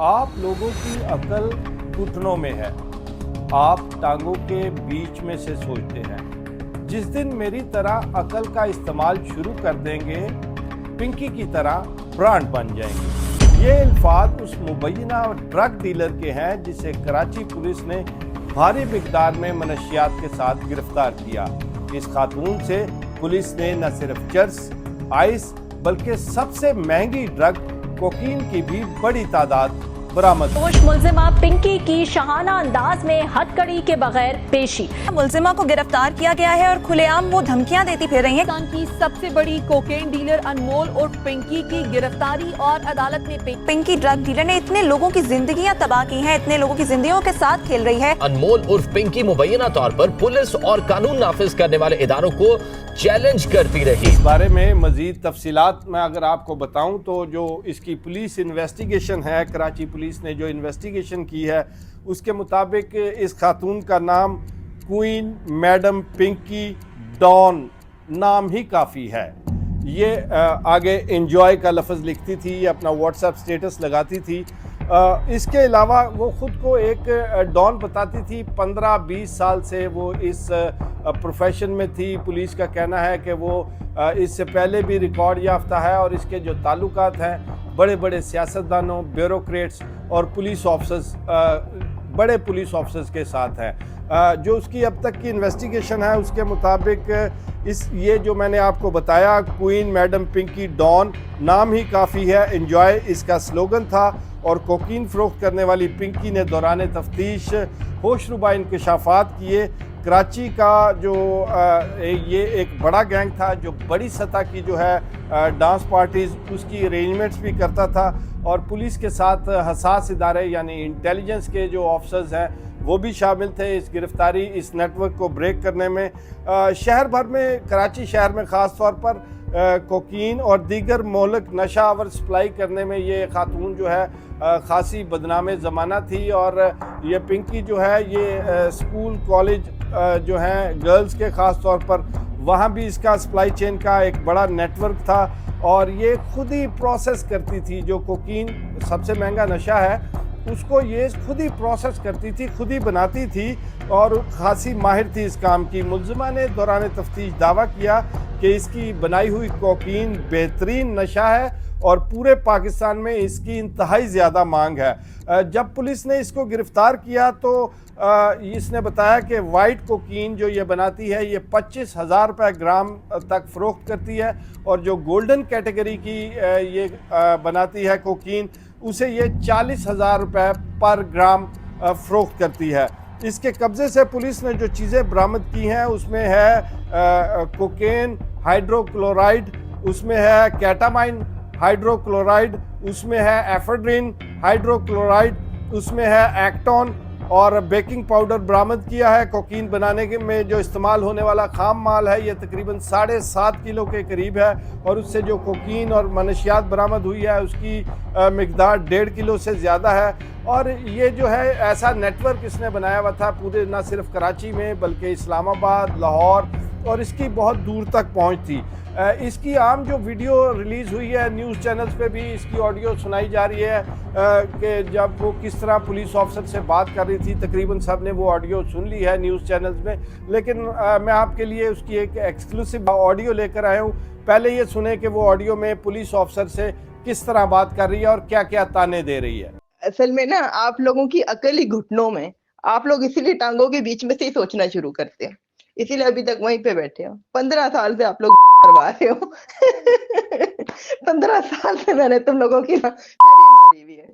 आप लोगों की अकल घुटनों में है, आप टांगों के बीच में से सोचते हैं। जिस दिन मेरी तरह अकल का इस्तेमाल शुरू कर देंगे, पिंकी की तरह ब्रांड बन जाएंगे। ये अल्फाज उस मुबैना ड्रग डीलर के हैं जिसे कराची पुलिस ने भारी मिकदार में मनशियात के साथ गिरफ्तार किया। इस खातून से पुलिस ने न सिर्फ चर्स, आइस बल्कि सबसे महंगी ड्रग कोकीन की भी बड़ी तादाद बरामद। मुलजिमा पिंकी की शाहाना अंदाज में हथकड़ी के बगैर पेशी। मुलजिमा को गिरफ्तार किया गया है और खुलेआम वो धमकियां देती फिर रही हैं। पाकिस्तान की सबसे बड़ी कोकेन डीलर अनमोल और पिंकी की गिरफ्तारी और अदालत में पिंकी ड्रग डीलर ने इतने लोगों की जिंदगियां तबाह की हैं, इतने लोगों की जिंदगियों के साथ खेल रही है। अनमोल उर्फ पिंकी मुबैना तौर पर पुलिस और कानून नाफिज करने वाले इदारों को चैलेंज करती रही। इस बारे में मजीद तफसीलात मैं अगर आपको बताऊं तो जो इसकी पुलिस इन्वेस्टिगेशन है, कराची पुलिस ने जो इन्वेस्टिगेशन की है उसके मुताबिक इस खातून का नाम क्वीन मैडम पिंकी डॉन नाम ही काफ़ी है। ये आगे एंजॉय का लफ्ज़ लिखती थी, ये अपना व्हाट्सएप स्टेटस लगाती थी। इसके अलावा वो ख़ुद को एक डॉन बताती थी। 15-20 साल से वो इस प्रोफेशन में थी। पुलिस का कहना है कि वो इससे पहले भी रिकॉर्ड याफ्ता है और इसके जो ताल्लुकात हैं बड़े बड़े सियासतदानों, ब्यूरोक्रेट्स और पुलिस ऑफिसर्स, बड़े पुलिस ऑफिसर्स के साथ है। जो उसकी अब तक की इन्वेस्टिगेशन है उसके मुताबिक ये जो मैंने आपको बताया, क्वीन मैडम पिंकी डॉन नाम ही काफ़ी है, एंजॉय इसका स्लोगन था। और कोकीन फ़रोख्त करने वाली पिंकी ने दौरान तफ्तीश होशरुबा इंकशाफात किए। कराची का जो ये एक बड़ा गैंग था जो बड़ी सतह की जो है डांस पार्टीज़ उसकी अरेंजमेंट्स भी करता था और पुलिस के साथ हसास इदारे यानी इंटेलिजेंस के जो ऑफिसर्स हैं वो भी शामिल थे इस गिरफ्तारी, इस नेटवर्क को ब्रेक करने में। शहर भर में, कराची शहर में ख़ास तौर पर कोकीन और दीगर मोहलक नशा आवर सप्लाई करने में ये खातून जो है ख़ासी बदनाम ज़माना थी। और ये पिंकी जो है ये स्कूल कॉलेज जो हैं गर्ल्स के ख़ास तौर पर वहाँ भी इसका सप्लाई चेन का एक बड़ा नेटवर्क था और ये खुद ही प्रोसेस करती थी। जो कोकीन सबसे महंगा नशा है उसको ये खुद ही प्रोसेस करती थी, खुद ही बनाती थी और खासी माहिर थी इस काम की। मुलजिमा ने दौरान तफ्तीश दावा किया कि इसकी बनाई हुई कोकीन बेहतरीन नशा है और पूरे पाकिस्तान में इसकी इंतहाई ज़्यादा मांग है। जब पुलिस ने इसको गिरफ़्तार किया तो इसने बताया कि वाइट कोकीन जो ये बनाती है ये 25,000 रुपये ग्राम तक फ़रोख्त करती है और जो गोल्डन कैटेगरी की ये बनाती है कोकीन उसे ये 40,000 रुपये पर ग्राम फ़रोख्त करती है। इसके कब्ज़े से पुलिस ने जो चीज़ें बरामद की हैं उसमें है कोकेन हाइड्रोक्लोराइड, उसमें है कैटामाइन हाइड्रोक्लोराइड, उसमें है एफेड्रिन हाइड्रोक्लोराइड, उसमें है एक्टोन और बेकिंग पाउडर बरामद किया है। कोकीन बनाने के में जो इस्तेमाल होने वाला खाम माल है ये तकरीबन 7.5 किलो के करीब है और उससे जो कोकीन और मनशियात बरामद हुई है उसकी मिकदार 1.5 किलो से ज़्यादा है। और ये जो है ऐसा नेटवर्क इसने बनाया हुआ था पूरे न सिर्फ कराची में बल्कि इस्लामाबाद, लाहौर और इसकी बहुत दूर तक पहुंच थी। इसकी आम जो वीडियो रिलीज़ हुई है न्यूज़ चैनल्स पे भी इसकी ऑडियो सुनाई जा रही है कि जब वो किस तरह पुलिस ऑफिसर से बात कर रही थी। तकरीबन सब ने वो ऑडियो सुन ली है न्यूज़ चैनल्स में, लेकिन मैं आपके लिए उसकी एक एक्सक्लूसिव ऑडियो लेकर आया हूँ। पहले ये सुने कि वो ऑडियो में पुलिस ऑफिसर से किस तरह बात कर रही है और क्या क्या ताने दे रही है। असल में ना आप लोगों की अकल ही घुटनों में, आप लोग इसीलिए टांगों के बीच में से ही सोचना शुरू करते हैं, इसीलिए अभी तक वहीं पे बैठे हो। 15 साल से आप लोग करवा रहे हो 15 साल से मैंने तुम लोगों की ना मारी हुई है।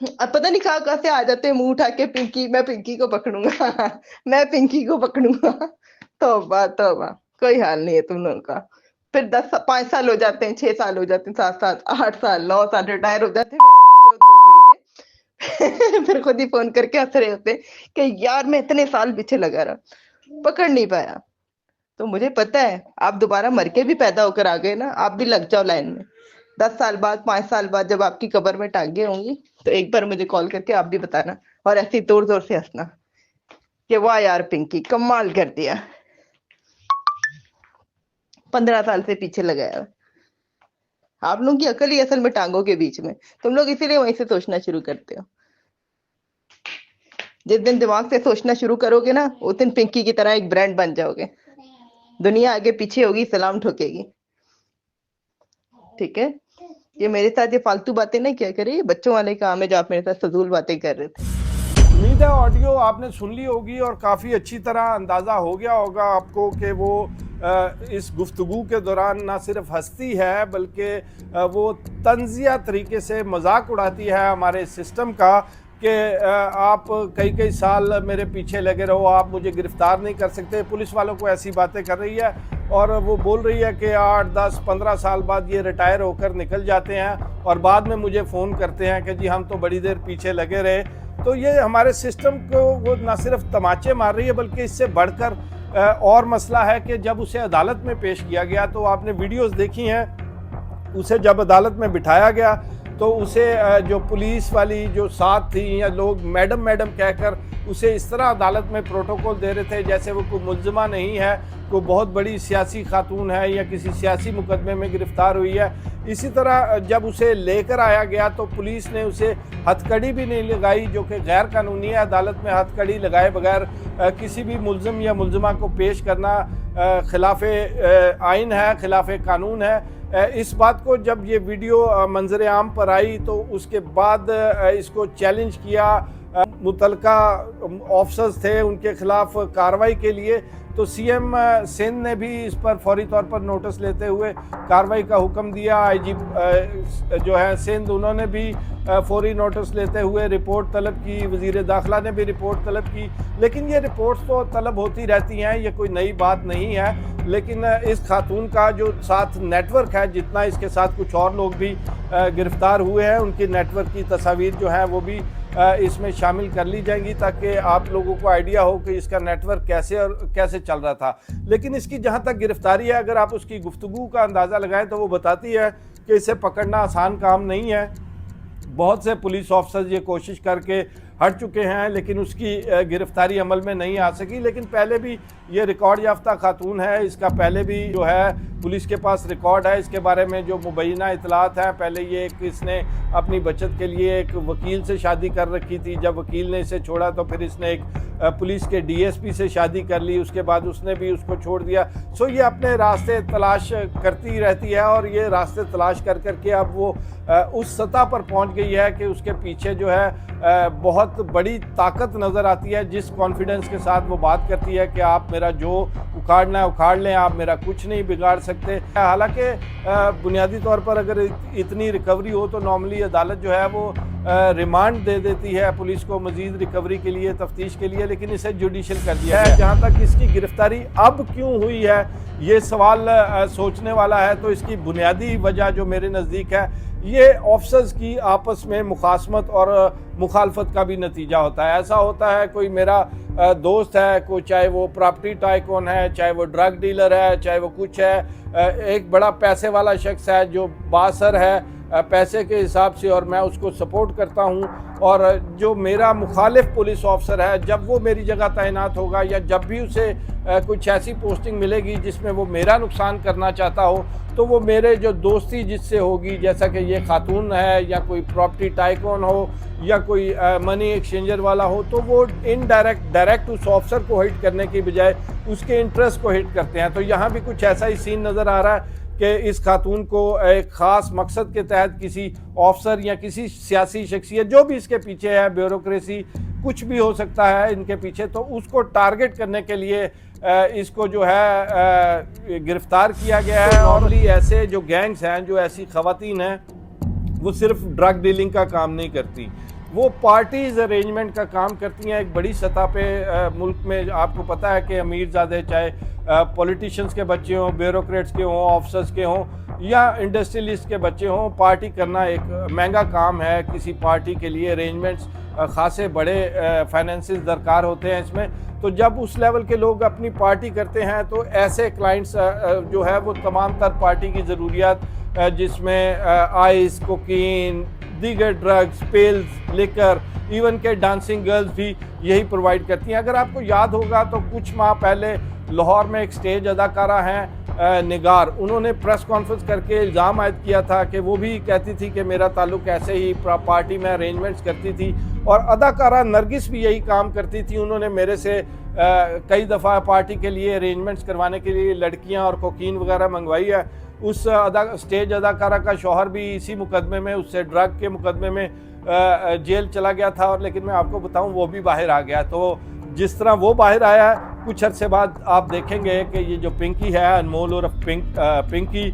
अब पता नहीं कहाँ से आ जाते हैं मुंह उठा के, पिंकी, मैं पिंकी को पकड़ूंगा मैं पिंकी को पकड़ूंगा। तौबा तौबा, कोई हाल नहीं है तुम लोगों का। फिर 5 साल हो जाते हैं, 6 साल हो जाते हैं, 7 साल, 8 साल, 9 साल रिटायर हो जाते हैं फिर खुद ही फोन करके हंस रहे होते कि यार मैं इतने साल पीछे लगा रहा, पकड़ नहीं पाया। तो मुझे पता है आप दोबारा मर के भी पैदा होकर आ गए ना, आप भी लग जाओ लाइन में। 10 साल बाद, 5 साल बाद जब आपकी कब्र में टांगे होंगी तो एक बार मुझे कॉल करके आप भी बताना और ऐसे जोर जोर से हंसना कि वाह यार पिंकी कमाल कर दिया, 15 साल से पीछे लगाया। आप लोगों की अकल ही असल में टांगों के बीच में, तुम लोग इसीलिए वहीं से सोचना शुरू करते हो। जिस दिन दिमाग से सोचना शुरू करोगे ना, उस दिन पिंकी की तरह एक ब्रांड बन जाओगे, दुनिया आगे पीछे होगी, सलाम ठोकेगी। ठीक है, ये मेरे साथ ये फालतू बातें नहीं किया करिए, ये बच्चों वाले काम है जो आप मेरे साथ फजूल बातें कर रहे थे। उम्मीद है ऑडियो आपने सुन ली होगी और काफ़ी अच्छी तरह अंदाज़ा हो गया होगा आपको कि वो इस गुफ्तगू के दौरान ना सिर्फ हंसती है बल्कि वो तंजिया तरीके से मजाक उड़ाती है हमारे सिस्टम का कि आप कई साल मेरे पीछे लगे रहो, आप मुझे गिरफ्तार नहीं कर सकते। पुलिस वालों को ऐसी बातें कर रही है और वो बोल रही है कि 8, 10, 15 साल बाद ये रिटायर होकर निकल जाते हैं और बाद में मुझे फ़ोन करते हैं कि जी हम तो बड़ी देर पीछे लगे रहे। तो ये हमारे सिस्टम को वो ना सिर्फ तमाचे मार रही है बल्कि इससे बढ़कर और मसला है कि जब उसे अदालत में पेश किया गया, तो आपने वीडियोस देखी हैं, उसे जब अदालत में बिठाया गया तो उसे जो पुलिस वाली जो साथ थी या लोग मैडम मैडम कहकर उसे इस तरह अदालत में प्रोटोकॉल दे रहे थे जैसे वो कोई मुल्ज़िमा नहीं है, कोई बहुत बड़ी सियासी खातून है या किसी सियासी मुकदमे में गिरफ्तार हुई है। इसी तरह जब उसे लेकर आया गया तो पुलिस ने उसे हथकड़ी भी नहीं लगाई, जो कि गैर कानूनी है। अदालत में हथकड़ी लगाए बगैर किसी भी मुल्ज़िम या मुल्ज़िमा को पेश करना खिलाफ आइन है, खिलाफ कानून है। इस बात को जब ये वीडियो मंजर आम पर आई तो उसके बाद इसको चैलेंज किया, मुतलका ऑफिसर्स थे उनके खिलाफ कार्रवाई के लिए, तो सीएम सिंध ने भी इस पर फौरी तौर पर नोटिस लेते हुए कार्रवाई का हुक्म दिया। आईजी जो है सिंध, उन्होंने भी फौरी नोटिस लेते हुए रिपोर्ट तलब की, वज़ीर दाखिला ने भी रिपोर्ट तलब की। लेकिन ये रिपोर्ट्स तो तलब होती रहती हैं, ये कोई नई बात नहीं है। लेकिन इस खातून का जो साथ नेटवर्क है, जितना इसके साथ कुछ और लोग भी गिरफ्तार हुए हैं, उनकी नेटवर्क की तस्वीर जो है वो भी इसमें शामिल कर ली जाएंगी ताकि आप लोगों को आइडिया हो कि इसका नेटवर्क कैसे और कैसे चल रहा था। लेकिन इसकी जहाँ तक गिरफ्तारी है, अगर आप उसकी गुफ्तगू का अंदाज़ा लगाएं तो वो बताती है कि इसे पकड़ना आसान काम नहीं है। बहुत से पुलिस ऑफिसर्स ये कोशिश करके हट चुके हैं लेकिन उसकी गिरफ्तारी अमल में नहीं आ सकी। लेकिन पहले भी ये रिकॉर्ड याफ्ता खातून है, इसका पहले भी जो है पुलिस के पास रिकॉर्ड है इसके बारे में जो मुबैना इतलात हैं। पहले ये इसने अपनी बचत के लिए एक वकील से शादी कर रखी थी, जब वकील ने इसे छोड़ा तो फिर इसने एक पुलिस के डीएसपी से शादी कर ली, उसके बाद उसने भी उसको छोड़ दिया। सो ये अपने रास्ते तलाश करती रहती है और ये रास्ते तलाश कर करके अब वो उस सतह पर पहुंच गई है कि उसके पीछे जो है बहुत बड़ी ताकत नज़र आती है। जिस कॉन्फिडेंस के साथ वो बात करती है कि आप मेरा जो उखाड़ना है उखाड़ लें, आप मेरा कुछ नहीं बिगाड़ सकते। हालांकि बुनियादी तौर पर अगर इतनी रिकवरी हो तो नॉर्मली अदालत जो है वो रिमांड दे देती है पुलिस को मजीद रिकवरी के लिए, तफ्तीश के लिए, लेकिन इसे जुडिशल कर दिया है। जहाँ तक इसकी गिरफ्तारी अब क्यों हुई है ये सवाल सोचने वाला है, तो इसकी बुनियादी वजह जो मेरे नज़दीक है ये ऑफिसर्स की आपस में मुखासमत और मुखालफत का भी नतीजा होता है। ऐसा होता है कोई मेरा दोस्त है, कोई चाहे वो प्रॉपर्टी टाइकून है, चाहे वो ड्रग डीलर है, चाहे वो कुछ है, एक बड़ा पैसे वाला शख्स है जो बासर है पैसे के हिसाब से और मैं उसको सपोर्ट करता हूं, और जो मेरा मुखालिफ पुलिस ऑफिसर है जब वो मेरी जगह तैनात होगा या जब भी उसे कुछ ऐसी पोस्टिंग मिलेगी जिसमें वो मेरा नुकसान करना चाहता हो तो वो मेरे जो दोस्ती जिससे होगी, जैसा कि ये खातून है या कोई प्रॉपर्टी टाइकून हो या कोई मनी एक्सचेंजर वाला हो, तो वो डायरेक्ट उस ऑफिसर को हिट करने की बजाय उसके इंटरेस्ट को हिट करते हैं। तो यहाँ भी कुछ ऐसा ही सीन नज़र आ रहा है कि इस खातून को एक ख़ास मकसद के तहत किसी ऑफिसर या किसी सियासी शख्सियत जो भी इसके पीछे है, ब्यूरोक्रेसी कुछ भी हो सकता है इनके पीछे, तो उसको टारगेट करने के लिए इसको जो है गिरफ्तार किया गया है। नॉर्मली ऐसे जो गैंग्स हैं, जो ऐसी ख़वातीन हैं, वो सिर्फ ड्रग डीलिंग का काम नहीं करती, वो पार्टीज अरेंजमेंट का काम करती हैं एक बड़ी सतह पे। मुल्क में आपको पता है कि अमीरजादे चाहे पॉलिटिशियंस के बच्चे हों, ब्यूरोक्रेट्स के हों, ऑफिसर्स के हों या इंडस्ट्रियलिस्ट के बच्चे हों, पार्टी करना एक महंगा काम है। किसी पार्टी के लिए अरेंजमेंट्स खासे बड़े फाइनेंसेस दरकार होते हैं इसमें। तो जब उस लेवल के लोग अपनी पार्टी करते हैं तो ऐसे क्लाइंट्स जो है वो तमाम तर पार्टी की ज़रूरियात जिसमें आइस, कोकीन, दीगर ड्रग्स, पिल्स, लिकर, इवन के डांसिंग गर्ल्स भी यही प्रोवाइड करती हैं। अगर आपको याद होगा तो कुछ माह पहले लाहौर में एक स्टेज अदाकारा हैं निगार, उन्होंने प्रेस कॉन्फ्रेंस करके इल्ज़ाम आयद किया था कि वो भी कहती थी कि मेरा ताल्लुक ऐसे ही पार्टी में अरेंजमेंट्स करती थी, और अदाकारा नरगिस भी यही काम करती थी। उन्होंने मेरे से कई दफ़ा पार्टी के लिए अरेंजमेंट्स करवाने के लिए लड़कियां और कोकीन वगैरह मंगवाई है। उस स्टेज अदाकारा का शौहर भी इसी मुकदमे में, उससे ड्रग के मुकदमे में जेल चला गया था, और लेकिन मैं आपको बताऊं वो भी बाहर आ गया। तो जिस तरह वो बाहर आया है, कुछ अर्से बाद आप देखेंगे कि ये जो पिंकी है, अनमोल और पिंकी,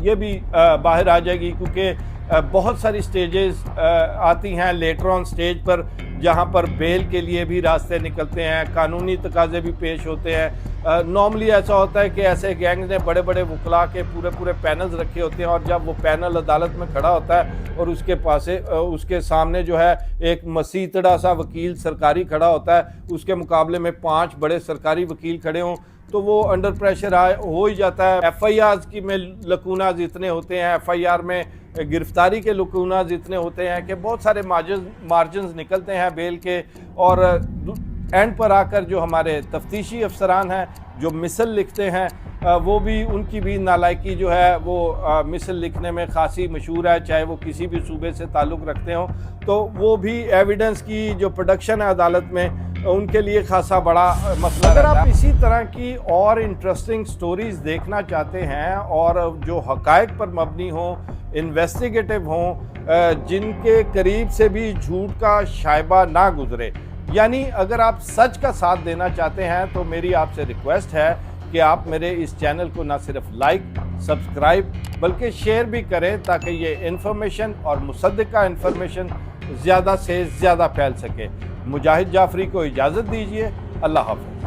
ये भी बाहर आ जाएगी, क्योंकि बहुत सारी स्टेजेस आती हैं लेटर ऑन स्टेज पर, जहां पर बेल के लिए भी रास्ते निकलते हैं, कानूनी तकाजे भी पेश होते हैं। नॉर्मली ऐसा होता है कि ऐसे गैंग ने बड़े बड़े वकला के पूरे पैनल्स रखे होते हैं, और जब वो पैनल अदालत में खड़ा होता है और उसके सामने जो है एक मसीतड़ा सा वकील सरकारी खड़ा होता है, उसके मुकाबले में 5 बड़े सरकारी वकील खड़े हों, तो वो अंडर प्रेशर हो ही जाता है। FIR की में लकूनाज इतने होते हैं, FIR में गिरफ्तारी के लकूनाज इतने होते हैं कि बहुत सारे मार्जिन निकलते हैं बेल के, और एंड पर आकर जो हमारे तफ्तीशी अफसरान हैं जो मिसल लिखते हैं, वो भी, उनकी भी नालायकी जो है वो मिसल लिखने में खासी मशहूर है, चाहे वो किसी भी सूबे से ताल्लुक़ रखते हों। तो वो भी एविडेंस की जो प्रोडक्शन है अदालत में, उनके लिए खासा बड़ा मसला। अगर आप इसी तरह की और इंटरेस्टिंग स्टोरीज़ देखना चाहते हैं, और जो हक़ाइक़ पर मबनी हों, इन्वेस्टिगेटिव हों, जिनके करीब से भी झूठ का शायबा ना गुजरे, यानी अगर आप सच का साथ देना चाहते हैं, तो मेरी आपसे रिक्वेस्ट है कि आप मेरे इस चैनल को ना सिर्फ लाइक, सब्सक्राइब, बल्कि शेयर भी करें, ताकि ये इन्फॉर्मेशन और मुसद्दिका इन्फॉर्मेशन ज़्यादा से ज़्यादा फैल सके। मुजाहिद जाफरी को इजाज़त दीजिए। अल्लाह हाफ़िज़।